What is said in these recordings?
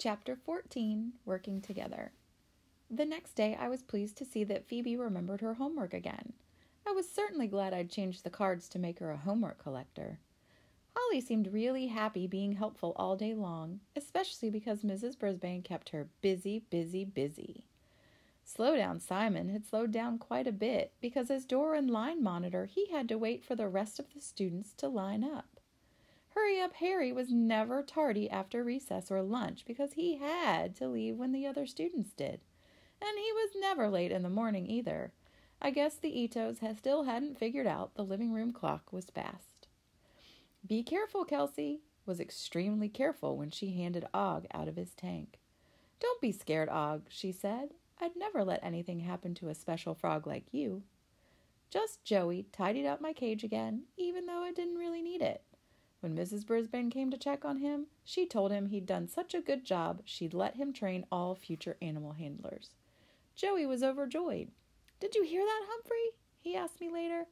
Chapter 14, Working Together. The next day I was pleased to see that Phoebe remembered her homework again. I was certainly glad I'd changed the cards to make her a homework collector. Holly seemed really happy being helpful all day long, especially because Mrs. Brisbane kept her busy. Slow Down Simon had slowed down quite a bit because as door and line monitor he had to wait for the rest of the students to line up. Hurry Up Harry was never tardy after recess or lunch because he had to leave when the other students did. And he was never late in the morning either. I guess the Itos still hadn't figured out the living room clock was fast. "Be careful, Kelsey," was extremely careful when she handed Og out of his tank. "Don't be scared, Og," she said. "I'd never let anything happen to a special frog like you." Just Joey tidied up my cage again, even though I didn't really need it. When Mrs. Brisbane came to check on him, she told him he'd done such a good job she'd let him train all future animal handlers. Joey was overjoyed. "Did you hear that, Humphrey?" he asked me later.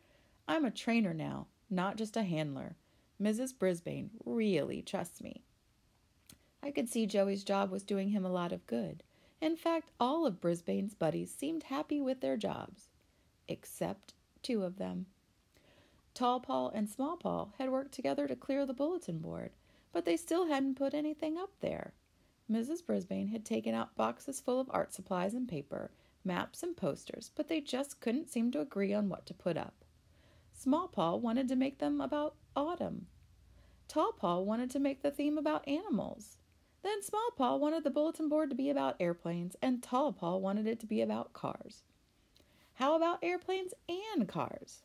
"I'm a trainer now, not just a handler. Mrs. Brisbane really trusts me." I could see Joey's job was doing him a lot of good. In fact, all of Brisbane's buddies seemed happy with their jobs, except two of them. Tall Paul and Small Paul had worked together to clear the bulletin board, but they still hadn't put anything up there. Mrs. Brisbane had taken out boxes full of art supplies and paper, maps and posters, but they just couldn't seem to agree on what to put up. Small Paul wanted to make them about autumn. Tall Paul wanted to make the theme about animals. Then Small Paul wanted the bulletin board to be about airplanes, and Tall Paul wanted it to be about cars. "How about airplanes and cars?"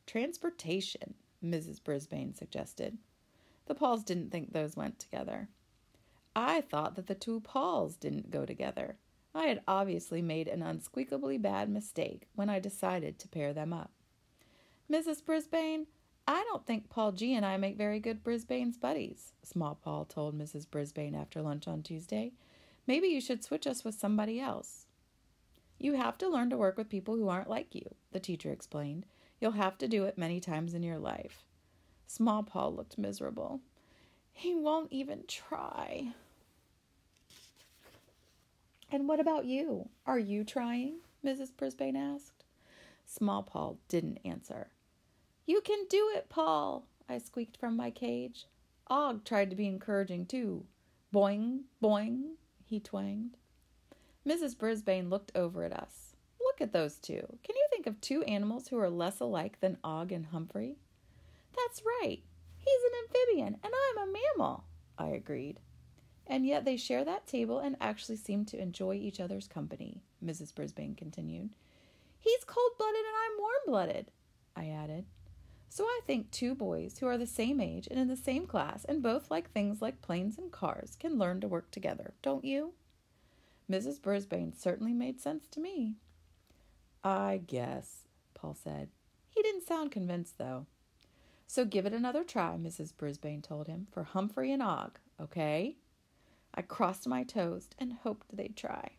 "Transportation," Mrs. Brisbane suggested. The Pauls didn't think those went together. I thought that the two Pauls didn't go together. I had obviously made an unsqueakably bad mistake when I decided to pair them up. "Mrs. Brisbane, I don't think Paul G. and I make very good Brisbane's buddies," Small Paul told Mrs. Brisbane after lunch on Tuesday. "Maybe you should switch us with somebody else." "You have to learn to work with people who aren't like you," the teacher explained. "You'll have to do it many times in your life." Small Paul looked miserable. "He won't even try." "And what about you? Are you trying?" Mrs. Brisbane asked. Small Paul didn't answer. "You can do it, Paul," I squeaked from my cage. Og tried to be encouraging too. "Boing, boing," he twanged. Mrs. Brisbane looked over at us. "Look at those two. Can you think of two animals who are less alike than Og and Humphrey?" "That's right. He's an amphibian and I'm a mammal," I agreed. "And yet they share that table and actually seem to enjoy each other's company," Mrs. Brisbane continued. "He's cold-blooded and I'm warm-blooded," I added. "So I think two boys who are the same age and in the same class and both like things like planes and cars can learn to work together, don't you?" Mrs. Brisbane certainly made sense to me. "I guess," Paul said. He didn't sound convinced, though. "So give it another try," Mrs. Brisbane told him, "for Humphrey and Og, okay?" I crossed my toes and hoped they'd try.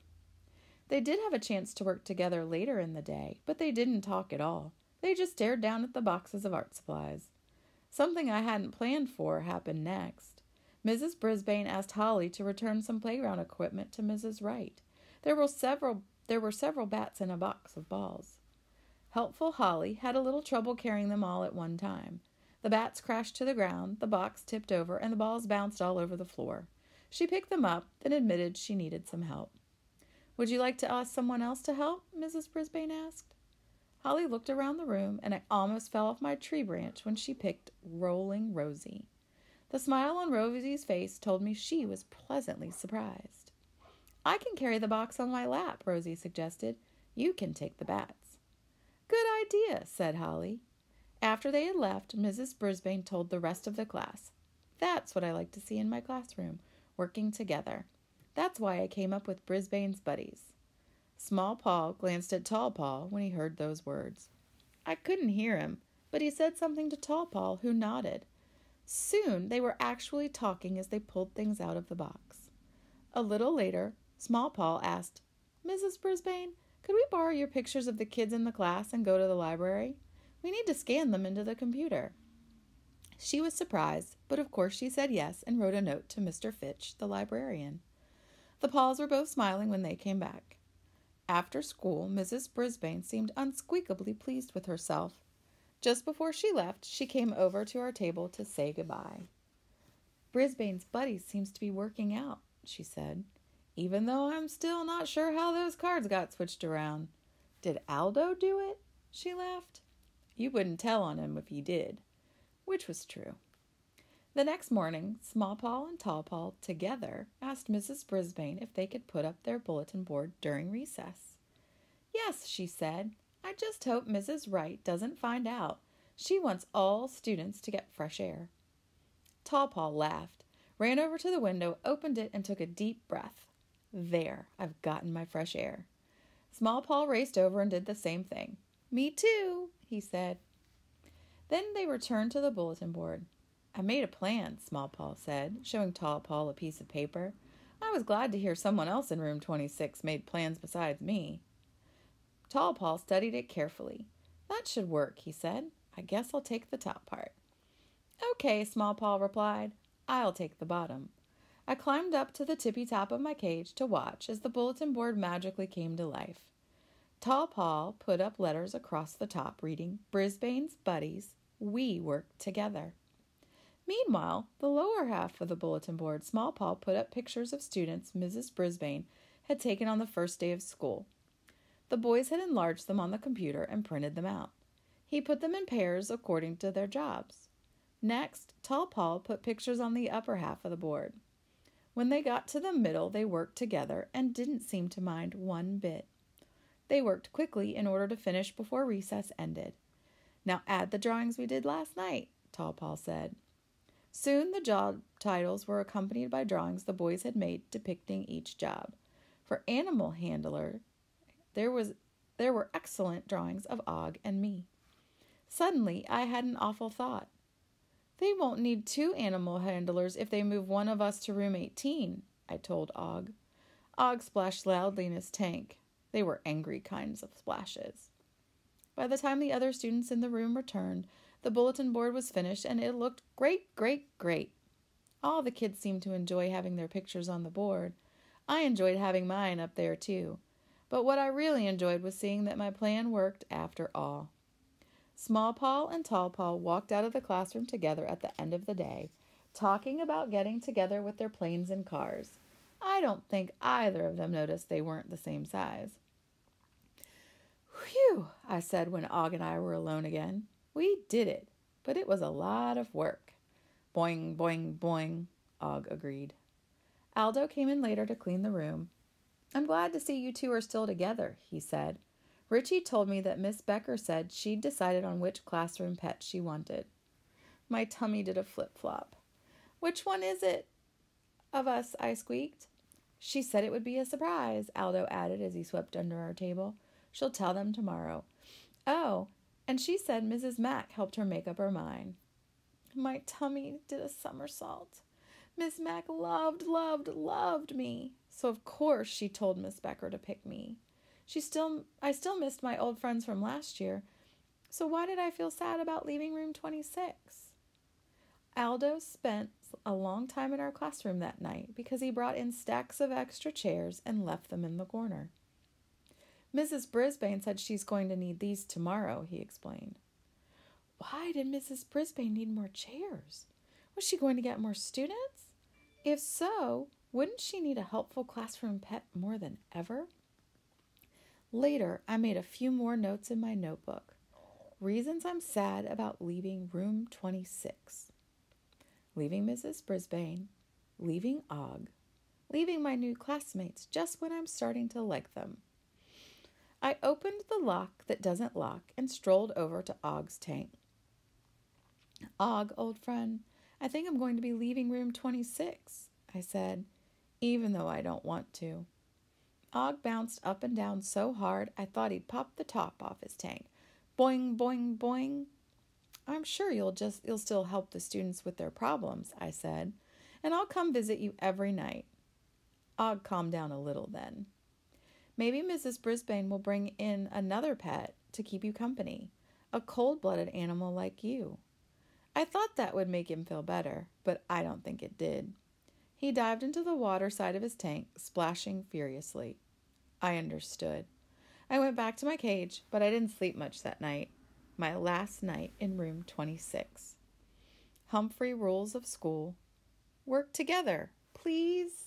They did have a chance to work together later in the day, but they didn't talk at all. They just stared down at the boxes of art supplies. Something I hadn't planned for happened next. Mrs. Brisbane asked Holly to return some playground equipment to Mrs. Wright. There were several bats in a box of balls. Helpful Holly had a little trouble carrying them all at one time. The bats crashed to the ground, the box tipped over, and the balls bounced all over the floor. She picked them up, then admitted she needed some help. "Would you like to ask someone else to help?" Mrs. Brisbane asked. Holly looked around the room, and I almost fell off my tree branch when she picked Rolling Rosie. The smile on Rosie's face told me she was pleasantly surprised. "I can carry the box on my lap," Rosie suggested. "You can take the bats." "Good idea," said Holly. After they had left, Mrs. Brisbane told the rest of the class, "That's what I like to see in my classroom, working together. That's why I came up with Brisbane's buddies." Small Paul glanced at Tall Paul when he heard those words. I couldn't hear him, but he said something to Tall Paul, who nodded. Soon they were actually talking as they pulled things out of the box. A little later, Small Paul asked, "Mrs. Brisbane, could we borrow your pictures of the kids in the class and go to the library? We need to scan them into the computer." She was surprised, but of course she said yes and wrote a note to Mr. Fitch, the librarian. The Pauls were both smiling when they came back. After school, Mrs. Brisbane seemed unsqueakably pleased with herself. Just before she left, she came over to our table to say goodbye. "Brisbane's buddies seems to be working out," she said, "even though I'm still not sure how those cards got switched around." "Did Aldo do it?" she laughed. "You wouldn't tell on him if he did," which was true. The next morning, Small Paul and Tall Paul together asked Mrs. Brisbane if they could put up their bulletin board during recess. "Yes," she said, "I just hope Mrs. Wright doesn't find out. She wants all students to get fresh air." Tall Paul laughed, ran over to the window, opened it, and took a deep breath. "There, I've gotten my fresh air." Small Paul raced over and did the same thing. "Me too," he said. Then they returned to the bulletin board. "I made a plan," Small Paul said, showing Tall Paul a piece of paper. "I was glad to hear someone else in room 26 made plans besides me." Tall Paul studied it carefully. "That should work," he said. "I guess I'll take the top part." "Okay," Small Paul replied. "I'll take the bottom." I climbed up to the tippy top of my cage to watch as the bulletin board magically came to life. Tall Paul put up letters across the top reading, "Brisbane's Buddies, we work together." Meanwhile, the lower half of the bulletin board, Small Paul put up pictures of students Mrs. Brisbane had taken on the first day of school. The boys had enlarged them on the computer and printed them out. He put them in pairs according to their jobs. Next, Tall Paul put pictures on the upper half of the board. When they got to the middle, they worked together and didn't seem to mind one bit. They worked quickly in order to finish before recess ended. "Now add the drawings we did last night," Tall Paul said. Soon the job titles were accompanied by drawings the boys had made depicting each job. For animal handler, there were excellent drawings of Og and me. Suddenly, I had an awful thought. "They won't need 2 animal handlers if they move one of us to room 18, I told Og. Og splashed loudly in his tank. They were angry kinds of splashes. By the time the other students in the room returned, the bulletin board was finished and it looked great, great, great. All the kids seemed to enjoy having their pictures on the board. I enjoyed having mine up there too. But what I really enjoyed was seeing that my plan worked after all. Small Paul and Tall Paul walked out of the classroom together at the end of the day, talking about getting together with their planes and cars. I don't think either of them noticed they weren't the same size. "Whew," I said when Og and I were alone again. "We did it, but it was a lot of work." "Boing, boing, boing," Og agreed. Aldo came in later to clean the room. "I'm glad to see you two are still together," he said. "Richie told me that Miss Becker said she'd decided on which classroom pet she wanted." My tummy did a flip-flop. "Which one is it of us?" I squeaked. "She said it would be a surprise," Aldo added as he swept under our table. "She'll tell them tomorrow." "Oh, and she said Mrs. Mack helped her make up her mind." My tummy did a somersault. Miss Mack loved, loved, loved me. So of course she told Miss Becker to pick me. I still missed my old friends from last year. So why did I feel sad about leaving room 26? Aldo spent a long time in our classroom that night because he brought in stacks of extra chairs and left them in the corner. "Mrs. Brisbane said she's going to need these tomorrow," he explained. Why did Mrs. Brisbane need more chairs? Was she going to get more students? If so, wouldn't she need a helpful classroom pet more than ever? Later, I made a few more notes in my notebook. Reasons I'm sad about leaving room 26. Leaving Mrs. Brisbane. Leaving Og. Leaving my new classmates just when I'm starting to like them. I opened the lock that doesn't lock and strolled over to Og's tank. "Og, old friend, I think I'm going to be leaving room 26, I said, even though I don't want to. Og bounced up and down so hard I thought he'd pop the top off his tank. Boing, boing, boing. "I'm sure you'll still help the students with their problems," I said, "and I'll come visit you every night." Og calmed down a little then. "Maybe Mrs. Brisbane will bring in another pet to keep you company, a cold-blooded animal like you." I thought that would make him feel better, but I don't think it did. He dived into the water side of his tank, splashing furiously. I understood. I went back to my cage, but I didn't sleep much that night. My last night in room 26. Humphrey rules of school. Work together, please.